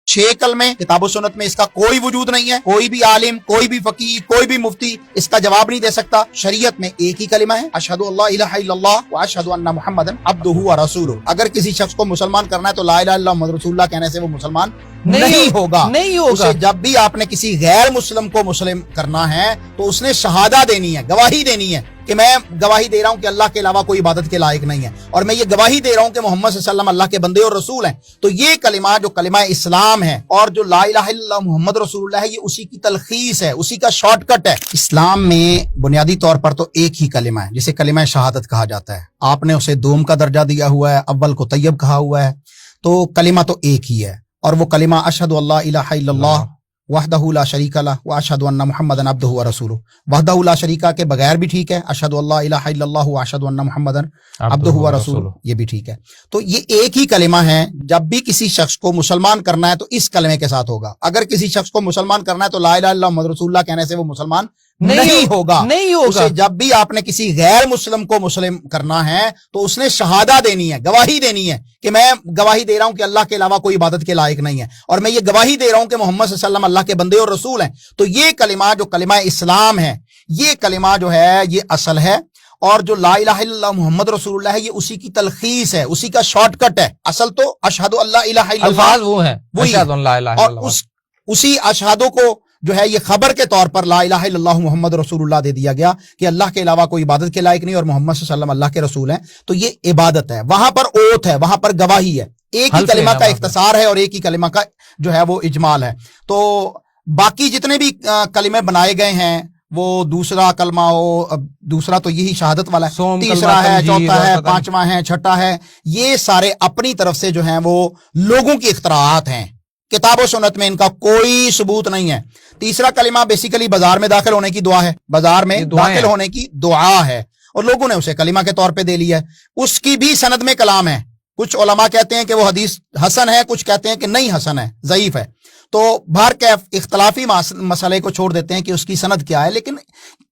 6 कलमे किताब व सुन्नत में इसका कोई वजूद नहीं है। कोई भी आलिम, कोई भी फकीह, कोई भी मुफ्ती इसका जवाब नहीं दे सकता। शरीयत में एक ही कलिमा है, अशहदु अल्ला इलाहा इल्लल्लाह व अशहदु अन्ना मुहम्मदन अब्दुहु व रसूलुहु। अगर किसी शख्स को मुसलमान करना है तो ला इलाहा इल्लल्लाह मुहम्मदुर रसूलुल्लाह कहने से वो मुसलमान नहीं होगा। उसे जब भी आपने किसी गैर मुस्लिम को मुस्लिम करना है तो उसने शहादा देनी है, गवाही देनी है कि मैं गवाही दे रहा हूं कि अल्लाह के अलावा कोई इबादत के लायक नहीं है, और मैं ये गवाही दे रहा हूं कि मोहम्मद सल्लल्लाहु अलैहि वसल्लम अल्लाह के बंदे और रसूल हैं। तो ये कलिमा जो कलिमा इस्लाम है और जो ला इलाहा इल्लल्लाह मुहम्मद रसूलुल्लाह है, ये उसी की तलखीस है, उसी का शॉर्टकट है। इस्लाम में बुनियादी तौर पर तो एक ही कलिमा है जिसे कलिमा शहादत कहा जाता है। आपने उसे दोम का दर्जा दिया हुआ है, अव्वल को तैयब कहा हुआ है, तो कलिमा तो एक ही है। और वो कलिमा अशहदु अल्ला इलाहा इल्लल्लाह वहदहु ला शरीका लह व अशहदु अन्ना मुहम्मदन अब्दुहु व रसूलुहु। वहदहु ला शरीका के बगैर भी ठीक है, अशहदु अल्ला इलाहा इल्लल्लाह व अशहदु अन्ना मुहम्मदन अब्दुहु व रसूलुहु, ये भी ठीक है। तो ये एक ही कलिमा है। जब भी किसी शख्स को मुसलमान करना है तो इस कलिमे के साथ होगा। अगर किसी शख्स को मुसलमान करना है तो ला इलाहा इल्लल्लाह मुहम्मदुर रसूलुल्लाह कहने से वो मुसलमान नहीं होगा। उसे जब भी आपने किसी गैर मुस्लिम को मुस्लिम करना है तो उसने शहादा देनी है, गवाही देनी है कि मैं गवाही दे रहा हूं कि अल्लाह के अलावा कोई इबादत के लायक नहीं है, और मैं ये गवाही दे रहा हूं कि मोहम्मद सल्लल्लाहु अलैहि वसल्लम अल्लाह के बंदे और रसूल हैं। तो ये कलिमा जो कलिमा इस्लाम है, ये कलिमा जो है ये असल है, और जो ला इलाहा इल्लल्लाह मुहम्मद रसूलुल्लाह है ये उसी की तलखीस है, उसी का शॉर्टकट है। असल तो अशहदु अल्ला इलाहा इल्लल्लाह अल्फाज वो है, अशहदु अल्ला इलाहा इल्लल्लाह, और उसी अशहदु को जो है ये खबर के तौर पर ला इलाहा इल्लल्लाह मुहम्मद रसूलुल्लाह दे दिया गया कि अल्लाह के अलावा कोई इबादत के लायक नहीं और मोहम्मद सल्लल्लाहु अलैहि वसल्लम अल्लाह के रसूल हैं। तो ये इबादत है, वहां पर ओथ है, वहां पर गवाही है। एक ही कलिमा का इख्तिसार है और एक ही कलिमा का जो है वो इजमाल है। तो बाकी जितने भी कलिमे बनाए गए हैं, वो दूसरा कलमा हो, दूसरा तो यही शहादत वाला है, तीसरा है, चौथा है, पांचवा है, छठा है, ये सारे अपनी तरफ से जो है वो लोगों की इख्तराआत हैं। किताब और सुन्नत में इनका कोई सबूत नहीं है। तीसरा कलिमा बेसिकली बाजार में दाखिल होने की दुआ है, बाजार में दाखिल होने की दुआ है, और लोगों ने उसे कलिमा के तौर पे दे लिया है। उसकी भी सनद में कलाम है। कुछ उलमा कहते हैं कि वो हदीस हसन है, कुछ कहते हैं कि नहीं हसन है, ज़ईफ है। तो भर कैफ इख्तलाफी मसले को छोड़ देते हैं कि उसकी सनद क्या है, लेकिन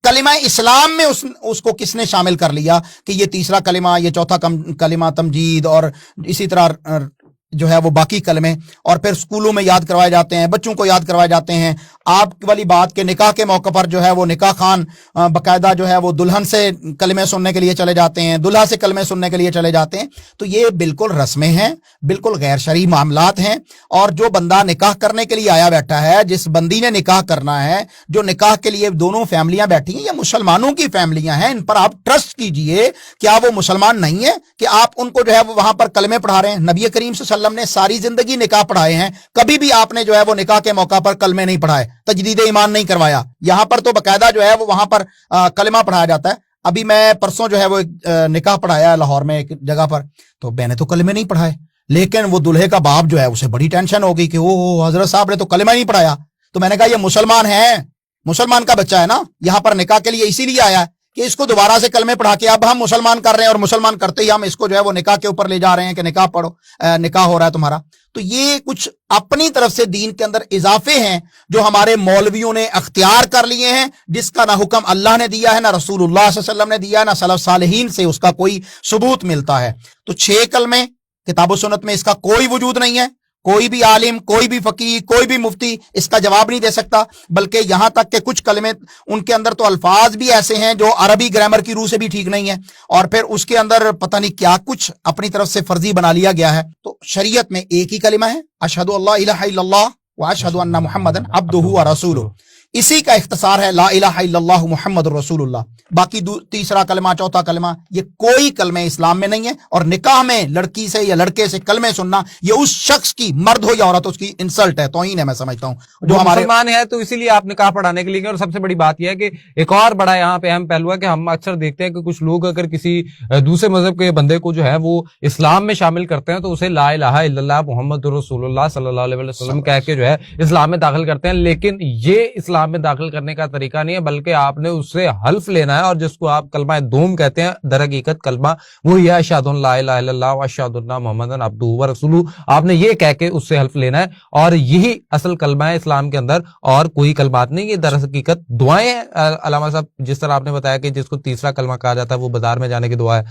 कलिमा इस्लाम में उसको किसने शामिल कर लिया कि ये तीसरा कलिमा, ये चौथा कलिमा तमजीद, और इसी तरह जो है वो बाकी कलमे, और फिर स्कूलों में याद करवाए जाते हैं, बच्चों को याद करवाए जाते हैं। आप वाली बात के निकाह के मौके पर जो है वो निकाह खान बाकायदा जो है वो दुल्हन से कलमे सुनने के लिए चले जाते हैं, दुल्हा से कलमे सुनने के लिए चले जाते हैं। तो ये बिल्कुल रस्में हैं, बिल्कुल गैर शरई मामलात हैं। और जो बंदा निकाह करने के लिए आया बैठा है, जिस बंदी ने निकाह करना है, जो निकाह के लिए दोनों फैमिलियां बैठी हैं, ये मुसलमानों की फैमिलियां हैं, इन पर आप ट्रस्ट कीजिए। क्या वो मुसलमान नहीं है कि आप उनको जो है वो वहां पर कलमे पढ़ा रहे हैं? नबी करीम ने सारी जिंदगी निकाह पढ़ाए हैं, कभी भी आपने जो है वो निकाह के मौका पर कलमे नहीं पढ़ाए, तजदीद ईमान नहीं करवाया। यहां पर तो बकायदा जो है वो वहां पर कलमा पढ़ाया जाता है। अभी मैं परसों जो है वो निकाह पढ़ाया लाहौर में एक जगह पर, तो मैंने तो कलमे नहीं पढ़ाए, लेकिन वो दूल्हे का बाप जो है उसे बड़ी टेंशन हो गई कि ओ हजरत साहब ने तो कलमा नहीं पढ़ाया। तो मैंने कहा ये मुसलमान है, मुसलमान का बच्चा है ना, यहां पर निकाह के लिए इसीलिए आया है कि इसको दोबारा से कलमे पढ़ा के अब हम मुसलमान कर रहे हैं, और मुसलमान करते ही हम इसको जो है वो निकाह के ऊपर ले जा रहे हैं कि निकाह पढ़ो, निकाह हो रहा है तुम्हारा। तो ये कुछ अपनी तरफ से दीन के अंदर इजाफे हैं जो हमारे मौलवियों ने अख्तियार कर लिए हैं, जिसका ना हुक्म अल्लाह ने दिया है, ना रसूलुल्लाह सल्लल्लाहु अलैहि वसल्लम ने दिया है, ना सलफ सालेहीन से उसका कोई सबूत मिलता है। तो 6 कलमे किताब व सुन्नत में इसका कोई वजूद नहीं है। कोई भी आलिम, कोई भी फकीह, कोई भी मुफ्ती इसका जवाब नहीं दे सकता। बल्कि यहां तक कि कुछ कलमे उनके अंदर तो अल्फाज भी ऐसे हैं जो अरबी ग्रामर की रूह से भी ठीक नहीं है, और फिर उसके अंदर पता नहीं क्या कुछ अपनी तरफ से फर्जी बना लिया गया है। तो शरीयत में एक ही कलिमा है, अशहदु अल्ला इलाहा इल्लल्लाह व अशहदु अन्ना मुहम्मदन अब्दुहु व रसूलुहु। इसी का इख्तिसार है ला इलाहा इल्लल्लाह मुहम्मदुर रसूलुल्लाह। बाकी तीसरा कलमा, चौथा कलमा, ये कोई कलमे इस्लाम में नहीं है। और निकाह में लड़की से या लड़के से कलमे सुनना, ये उस शख्स की, मर्द हो या औरत, उसकी इंसल्ट है, तौहीन है, मैं समझता हूँ, जो हमारे मुसलमान है। तो इसीलिए आप निकाह पढ़ाने के लिए गए। और सबसे बड़ी बात यह है कि एक और बड़ा यहाँ पे अहम पहलू है कि हम अक्सर देखते हैं कि कुछ लोग अगर किसी दूसरे मजहब के बंदे को जो है वो इस्लाम में शामिल करते हैं तो उसे ला इलाहा इल्लल्लाह मुहम्मदुर रसूलुल्लाह सल्लल्लाहु अलैहि वसल्लम कह के जो है इस्लाम में दाखिल करते हैं। लेकिन ये इस्लाम में दाखिल करने का तरीका नहीं है, बल्कि आपने उससे हल्फ लेना है, और जिसको आप कलमा दोम कहते हैं, दर हकीकत कलमा वही है अशहदु ला इलाहा इल्लल्लाह व अशहदु अन्ना मुहम्मदन अब्दुहु व रसूलुहु। आपने ये कह के उससे हल्फ लेना है, और यही असल कलमा है इस्लाम के अंदर, और कोई कलमात नहीं। ये दर हकीकत दुआएं हैं। अल्लामा साहब, जिस तरह आपने बताया कि जिसको तीसरा कलमा कहा जाता है वो बाजार में जाने की दुआ है,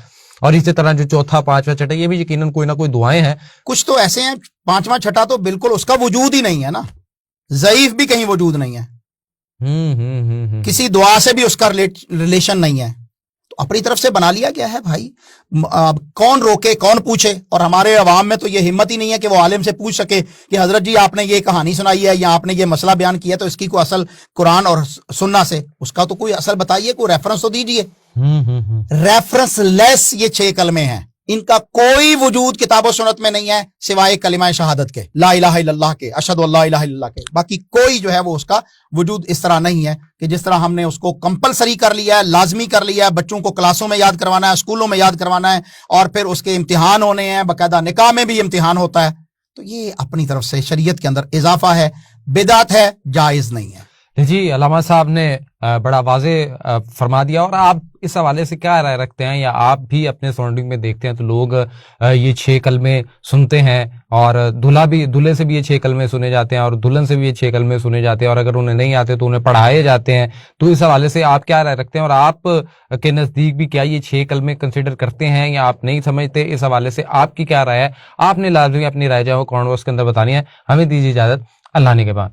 اور اسی طرح جو چوتھا پانچواں چھٹا یہ بھی یقیناً کوئی نہ کوئی دعائیں ہیں. کچھ تو ایسے ہیں پانچواں چھٹا تو بالکل اس کا وجود ہی نہیں ہے نا, ضعیف بھی کہیں وجود نہیں ہے, کسی دعا سے بھی اس کا ریلیشن نہیں ہے, تو اپنی طرف سے بنا لیا گیا ہے بھائی. کون روکے کون پوچھے, اور ہمارے عوام میں تو یہ ہمت ہی نہیں ہے کہ وہ عالم سے پوچھ سکے کہ حضرت جی آپ نے یہ کہانی سنائی ہے یا آپ نے یہ مسئلہ بیان کیا تو اس کی کوئی اصل قرآن اور سننا سے اس کا تو کوئی اصل بتائیے, کوئی ریفرنس تو دیجئے. ریفرنس لیس یہ 6 کلمے ہیں, ان کا کوئی وجود کتاب و سنت میں نہیں ہے سوائے کلمہ شہادت کے, لا الہ الا اللہ کے, اشہد ان لا الہ الا اللہ کے. باقی کوئی جو ہے وہ اس کا وجود اس طرح نہیں ہے کہ جس طرح ہم نے اس کو کمپلسری کر لیا ہے, لازمی کر لیا ہے, بچوں کو کلاسوں میں یاد کروانا ہے, اسکولوں میں یاد کروانا ہے, اور پھر اس کے امتحان ہونے ہیں, باقاعدہ نکاح میں بھی امتحان ہوتا ہے. تو یہ اپنی طرف سے شریعت کے اندر اضافہ ہے, بدعت ہے, جائز نہیں ہے. جی علامہ صاحب نے بڑا واضح فرما دیا. اور آپ اس حوالے سے کیا رائے رکھتے ہیں, یا آپ بھی اپنے سراؤنڈنگ میں دیکھتے ہیں تو لوگ یہ 6 کلمے سنتے ہیں اور دلہے سے بھی یہ 6 کلمے سنے جاتے ہیں اور دلہن سے بھی یہ 6 کلمے سنے جاتے ہیں, اور اگر انہیں نہیں آتے تو انہیں پڑھائے جاتے ہیں. تو اس حوالے سے آپ کیا رائے رکھتے ہیں, اور آپ کے نزدیک بھی کیا یہ 6 کلمے کنسیڈر کرتے ہیں یا آپ نہیں سمجھتے؟ اس حوالے سے آپ کی کیا رائے ہے؟ آپ نے لازمی اپنی رائے جو ہے وہ کامنٹ باکس کے اندر بتانی ہے. ہمیں دیجیے اجازت, اللہ نے کے بعد.